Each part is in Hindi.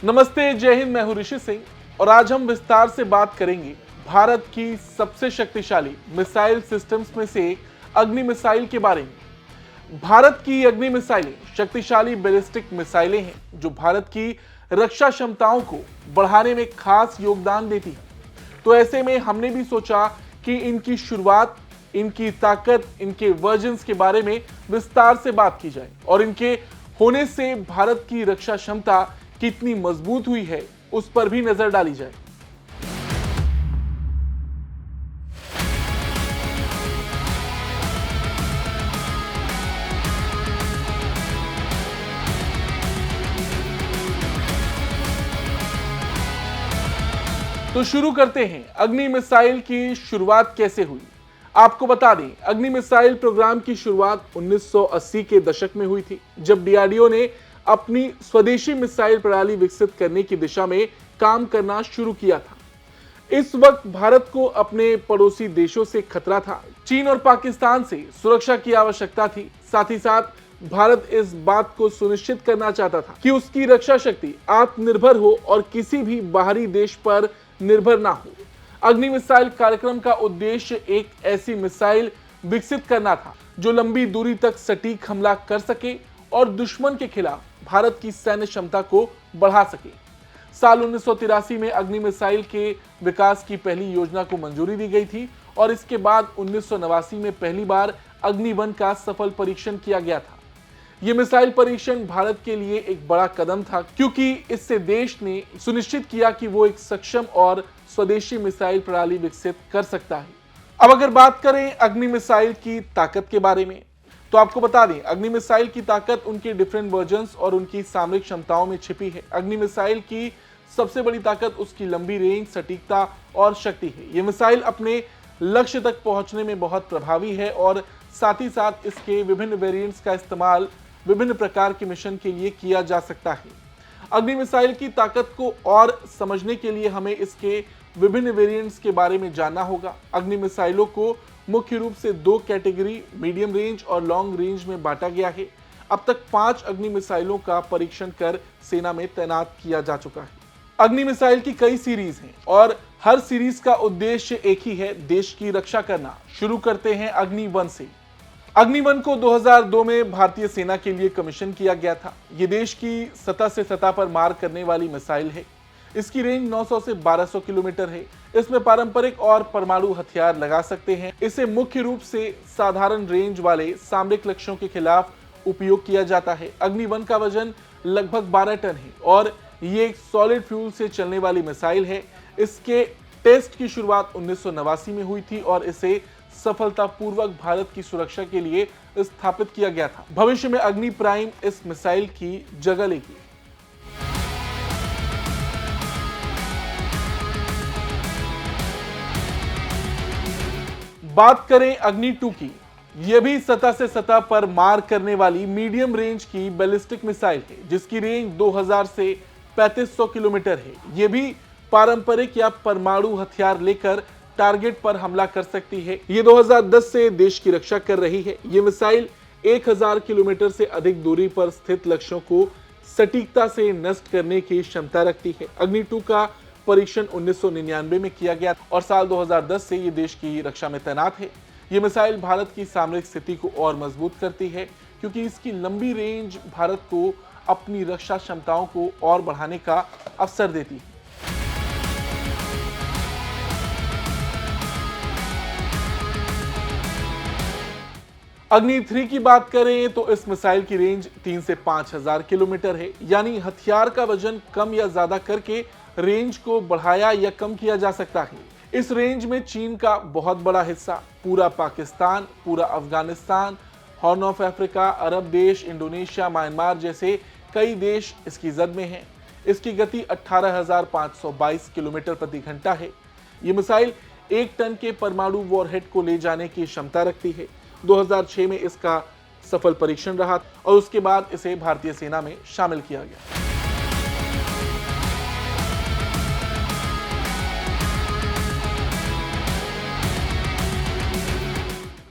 नमस्ते, जय हिंद। मैं हूं ऋषि सिंह और आज हम विस्तार से बात करेंगे भारत की सबसे शक्तिशाली मिसाइल सिस्टम्स में से एक अग्नि मिसाइल के बारे में। भारत की अग्नि मिसाइलें शक्तिशाली बैलिस्टिक मिसाइलें हैं जो भारत की रक्षा क्षमताओं को बढ़ाने में खास योगदान देती हैं। तो ऐसे में हमने भी सोचा कि इनकी शुरुआत, इनकी ताकत, इनके वर्जन्स के बारे में विस्तार से बात की जाए और इनके होने से भारत की रक्षा क्षमता कितनी मजबूत हुई है उस पर भी नजर डाली जाए। तो शुरू करते हैं, अग्नि मिसाइल की शुरुआत कैसे हुई। आपको बता दें, अग्नि मिसाइल प्रोग्राम की शुरुआत 1980 के दशक में हुई थी, जब डीआरडीओ ने अपनी स्वदेशी मिसाइल प्रणाली विकसित करने की दिशा में काम करना शुरू किया था। इस वक्त भारत को अपने पड़ोसी देशों से खतरा था। चीन और पाकिस्तान से सुरक्षा की आवश्यकता थी। साथ ही साथ भारत इस बात को सुनिश्चित करना चाहता था कि उसकी रक्षा शक्ति आत्मनिर्भर हो और किसी भी बाहरी देश पर निर्भर ना हो। अग्नि मिसाइल कार्यक्रम का उद्देश्य एक ऐसी मिसाइल विकसित करना था जो लंबी दूरी तक सटीक हमला कर सके और दुश्मन के खिलाफ भारत की सैन्य क्षमता को बढ़ा सके। साल 1983 में अग्नि मिसाइल के विकास की पहली योजना को मंजूरी दी गई थी और इसके बाद 1989 में पहली बार अग्नि-1 का सफल परीक्षण किया गया था। यह मिसाइल परीक्षण भारत के लिए एक बड़ा कदम था, क्योंकि इससे देश ने सुनिश्चित किया कि वो एक सक्षम और स्वदेशी मिसाइल प्रणाली विकसित कर सकता है। अब अगर बात करें अग्नि मिसाइल की ताकत के बारे में, तो आपको बता दें, अग्नि मिसाइल की ताकत उनके डिफरेंट वर्जन्स और उनकी सामरिक क्षमताओं में छिपी है। अग्नि मिसाइल की सबसे बड़ी ताकत उसकी लंबी रेंज, सटीकता और शक्ति है। यह मिसाइल अपने लक्ष्य तक पहुंचने में बहुत प्रभावी है और साथ ही साथ इसके विभिन्न वेरिएंट्स का इस्तेमाल विभिन्न प्रकार के मिशन के लिए किया जा सकता है। अग्नि मिसाइल की ताकत को और समझने के लिए हमें इसके विभिन्न वेरिएंट्स के बारे में जानना होगा। अग्नि मिसाइलों को मुख्य रूप से दो कैटेगरी, मीडियम रेंज और लॉन्ग रेंज में बांटा गया है। अब तक 5 अग्नि मिसाइलों का परीक्षण कर सेना में तैनात किया जा चुका है। अग्नि मिसाइल की कई सीरीज हैं और हर सीरीज का उद्देश्य एक ही है, देश की रक्षा करना। शुरू करते हैं अग्नि-1 से। अग्नि-1 को 2002 में भारतीय सेना के लिए कमीशन किया गया था। ये देश की सतह से सतह पर मार करने वाली मिसाइल है। इसकी रेंज 900 से 1200 किलोमीटर है। इसमें पारंपरिक और परमाणु हथियार लगा सकते हैं। इसे मुख्य रूप से साधारण रेंज वाले सामरिक लक्ष्यों के खिलाफ उपयोग किया जाता है। अग्नि-1 का वजन लगभग 12 टन है और ये एक सॉलिड फ्यूल से चलने वाली मिसाइल है। इसके टेस्ट की शुरुआत 1989 में हुई थी और इसे सफलतापूर्वक भारत की सुरक्षा के लिए स्थापित किया गया था। भविष्य में अग्नि प्राइम इस मिसाइल की जगह लेगी। बात करें अग्नि-2 की, यह भी सतह से सतह पर मार करने वाली मीडियम रेंज की बैलिस्टिक मिसाइल है, जिसकी रेंज 2000 से 3500 किलोमीटर है। यह भी पारंपरिक या परमाणु हथियार लेकर टारगेट पर हमला कर सकती है। यह 2010 से देश की रक्षा कर रही है। यह मिसाइल 1000 किलोमीटर से अधिक दूरी पर स्थित लक्ष्यों को सटीकता से नष्ट करने की क्षमता रखती है। अग्नि-2 का परीक्षण 1999 में किया गया और साल 2010 से ये देश की रक्षा में तैनात है। ये मिसाइल भारत की सामरिक स्थिति को और मजबूत करती है, क्योंकि इसकी लंबी रेंज भारत को अपनी रक्षा क्षमताओं को और बढ़ाने का अवसर देती है। अग्नि-3 की बात करें तो इस मिसाइल की रेंज 3 से 5000 किलोमीटर है, यानी हथियार का वजन कम या ज्यादा करके रेंज को बढ़ाया या कम किया जा सकता है। इस रेंज में चीन का बहुत बड़ा हिस्सा, पूरा पाकिस्तान, पूरा अफगानिस्तान, हॉर्न ऑफ अफ्रीका, अरब देश, इंडोनेशिया, म्यांमार जैसे कई देश इसकी जद में हैं। इसकी गति 18,522 किलोमीटर प्रति घंटा है। ये मिसाइल 1 टन के परमाणु वॉरहेड को ले जाने की क्षमता रखती है। 2006 में इसका सफल परीक्षण रहा और उसके बाद इसे भारतीय सेना में शामिल किया गया।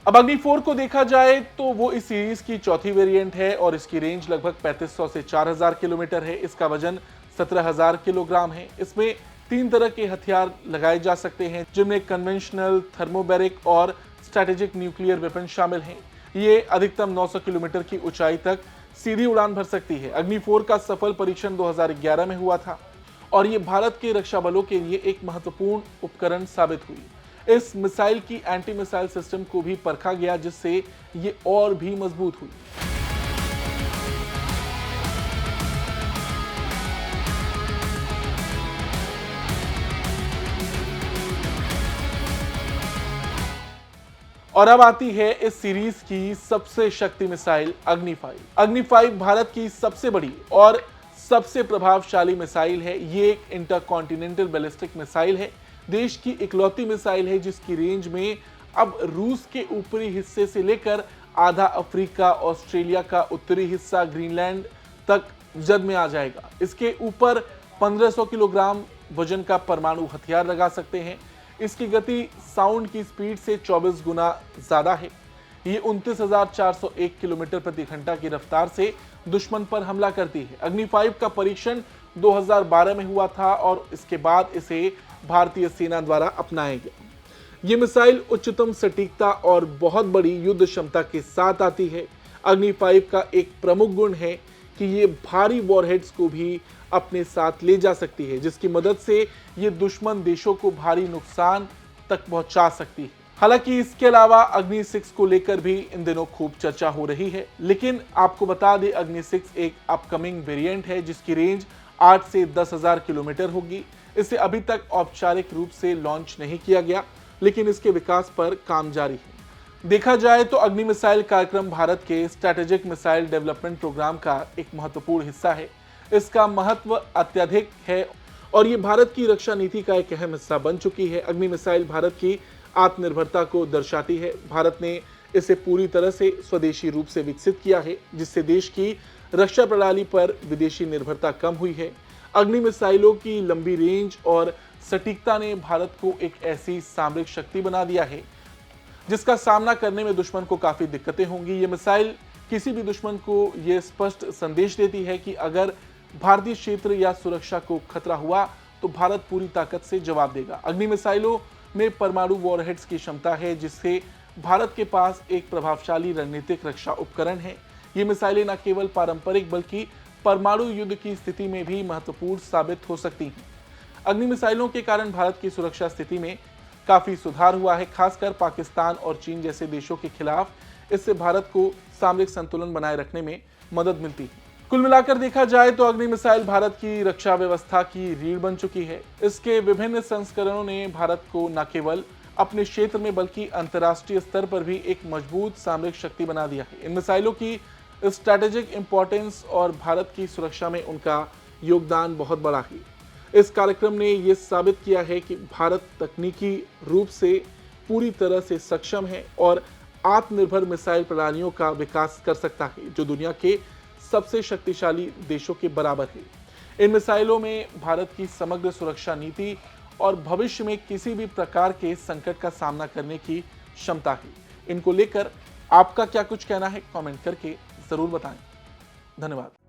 अब अग्नि-4 को देखा जाए तो वो इस सीरीज की चौथी वेरिएंट है और इसकी रेंज लगभग 3500 से 4000 किलोमीटर है। इसका वजन 17,000 किलोग्राम है। इसमें 3 तरह के हथियार लगाए जा सकते हैं, जिनमें कन्वेंशनल, थर्मोबैरिक और स्ट्रैटेजिक न्यूक्लियर वेपन शामिल हैं। ये अधिकतम 900 किलोमीटर की ऊंचाई तक सीधी उड़ान भर सकती है। अग्नि 4 का सफल परीक्षण 2011 में हुआ था और ये भारत के रक्षा बलों के लिए एक महत्वपूर्ण उपकरण साबित हुई। इस मिसाइल की एंटी मिसाइल सिस्टम को भी परखा गया, जिससे ये और भी मजबूत हुई। और अब आती है इस सीरीज की सबसे शक्ति मिसाइल अग्नि 5। अग्नि 5 भारत की सबसे बड़ी और सबसे प्रभावशाली मिसाइल है। ये एक इंटरकॉन्टिनेंटल बैलिस्टिक मिसाइल है, देश की इकलौती मिसाइल है जिसकी रेंज में अब रूस के ऊपरी हिस्से से लेकर आधा अफ्रीका, ऑस्ट्रेलिया का उत्तरी हिस्सा, ग्रीनलैंड तक जद में आ जाएगा। इसके ऊपर 1500 किलोग्राम वजन का परमाणु हथियार लगा सकते हैं। इसकी गति साउंड की स्पीड से 24 गुना ज्यादा है। ये 29,401 किलोमीटर प्रति घंटा की रफ्तार से दुश्मन पर हमला करती है। अग्नि 5 का परीक्षण 2012 में हुआ था और इसके बाद इसे भारतीय सेना द्वारा अपनाया गया। ये मिसाइल उच्चतम सटीकता और बहुत बड़ी युद्ध क्षमता के साथ आती है। अग्नि 5 का एक प्रमुख गुण है कि ये भारी वॉरहेड्स को भी अपने साथ ले जा सकती है, जिसकी मदद से ये दुश्मन देशों को भारी नुकसान तक पहुंचा सकती है। हालांकि इसके अलावा अग्नि 6 को लेकर भी इन दिनों खूब चर्चा हो रही है, लेकिन आपको बता दें अग्नि 6 एक अपकमिंग वेरिएंट है जिसकी रेंज 8 से 10,000 किलोमीटर होगी। इसे अभी तक औपचारिक रूप से लॉन्च नहीं किया गया, लेकिन इसके विकास पर काम जारी है। देखा जाए तो अग्नि मिसाइल कार्यक्रम भारत के स्ट्रैटेजिक मिसाइल डेवलपमेंट प्रोग्राम का एक महत्वपूर्ण हिस्सा है। इसका महत्व अत्यधिक है और ये भारत की रक्षा नीति का एक अहम हिस्सा बन चुकी है। अग्नि मिसाइल भारत की आत्मनिर्भरता को दर्शाती है। भारत ने इसे पूरी तरह से स्वदेशी रूप से विकसित किया है, जिससे देश की रक्षा प्रणाली पर विदेशी निर्भरता कम हुई है। अग्नि मिसाइलों की लंबी रेंज और सटीकता ने भारत को एक ऐसी सामरिक शक्ति बना दिया है जिसका सामना करने में दुश्मन को काफी दिक्कतें होंगी। ये मिसाइल किसी भी दुश्मन को ये स्पष्ट संदेश देती है कि अगर भारतीय क्षेत्र या सुरक्षा को खतरा हुआ तो भारत पूरी ताकत से जवाब देगा। अग्नि मिसाइलों में परमाणु वॉरहेड्स की क्षमता है, जिससे भारत के पास एक प्रभावशाली रणनीतिक रक्षा उपकरण है। ये मिसाइलें न केवल पारंपरिक बल्कि परमाणु युद्ध की स्थिति में भी महत्वपूर्ण साबित हो सकती हैं। अग्नि मिसाइलों के कारण भारत की सुरक्षा स्थिति में काफी सुधार हुआ है, खासकर पाकिस्तान और चीन जैसे देशों के खिलाफ। इससे भारत को सामरिक संतुलन बनाए रखने में मदद मिलती है। कुल मिलाकर देखा जाए तो अग्नि मिसाइल भारत की रक्षा व्यवस्था की रीढ़ बन चुकी है। इसके विभिन्न संस्करणों ने भारत को न केवल अपने क्षेत्र में बल्कि अंतर्राष्ट्रीय स्तर पर भी एक मजबूत सामरिक शक्ति बना दिया है। इन मिसाइलों की स्ट्रैटेजिक इंपॉर्टेंस और भारत की सुरक्षा में उनका योगदान बहुत बड़ा है। इस कार्यक्रम ने यह साबित किया है कि भारत तकनीकी रूप से पूरी तरह से सक्षम है और आत्मनिर्भर मिसाइल प्रणालियों का विकास कर सकता है, जो दुनिया के सबसे शक्तिशाली देशों के बराबर है। इन मिसाइलों में भारत की समग्र सुरक्षा नीति और भविष्य में किसी भी प्रकार के संकट का सामना करने की क्षमता है। इनको लेकर आपका क्या कुछ कहना है, कमेंट करके जरूर बताएं। धन्यवाद।